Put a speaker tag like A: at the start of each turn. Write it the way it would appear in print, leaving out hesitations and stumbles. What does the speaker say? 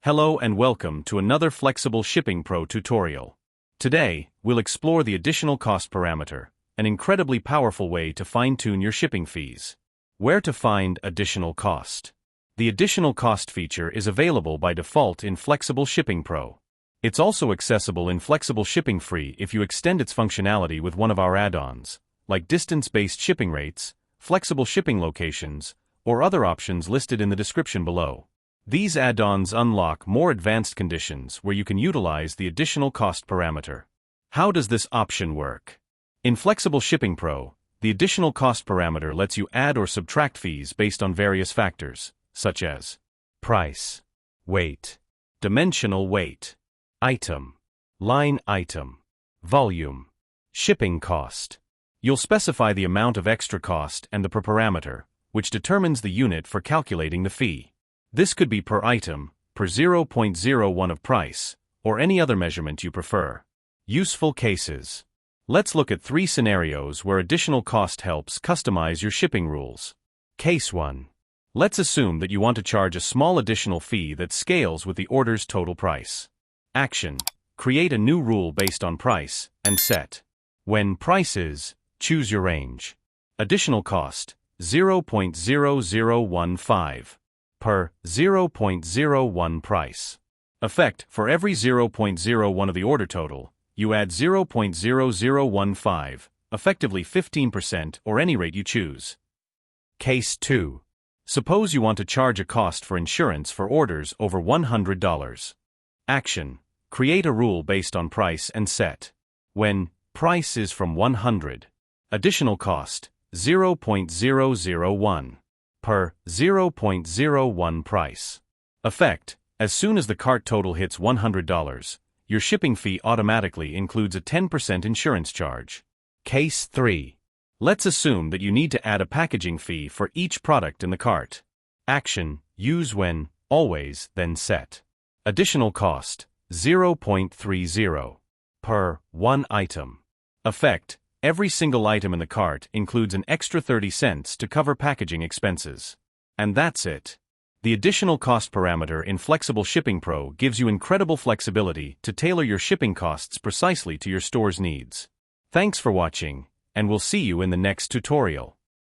A: Hello and welcome to another Flexible Shipping Pro tutorial. Today, we'll explore the additional cost parameter, an incredibly powerful way to fine-tune your shipping fees. Where to find additional cost? The additional cost feature is available by default in Flexible Shipping Pro. It's also accessible in Flexible Shipping Free if you extend its functionality with one of our add-ons, like distance-based shipping rates, flexible shipping locations, or other options listed in the description below. These add-ons unlock more advanced conditions where you can utilize the additional cost parameter. How does this option work? In Flexible Shipping Pro, the additional cost parameter lets you add or subtract fees based on various factors, such as price, weight, dimensional weight, item, line item, volume, shipping cost. You'll specify the amount of extra cost and the per parameter, which determines the unit for calculating the fee. This could be per item, per 0.01 of price, or any other measurement you prefer. Useful cases. Let's look at 3 scenarios where additional cost helps customize your shipping rules. Case 1. Let's assume that you want to charge a small additional fee that scales with the order's total price. Action. Create a new rule based on price, and set. When price is, choose your range. Additional cost, 0.0015. Per 0.01 price. Effect: for every 0.01 of the order total, you add 0.0015, effectively 15% or any rate you choose. Case 2. Suppose you want to charge a cost for insurance for orders over $100. Action. Create a rule based on price and set. When price is from 100. Additional cost, 0.001. Per 0.01 price. Effect: as soon as the cart total hits $100, your shipping fee automatically includes a 10% insurance charge. Case 3. Let's assume that you need to add a packaging fee for each product in the cart. Action: use when, always, then set. Additional cost, 0.30. Per 1 item. Effect: every single item in the cart includes an extra 30 cents to cover packaging expenses. And that's it. The additional cost parameter in Flexible Shipping Pro gives you incredible flexibility to tailor your shipping costs precisely to your store's needs. Thanks for watching, and we'll see you in the next tutorial.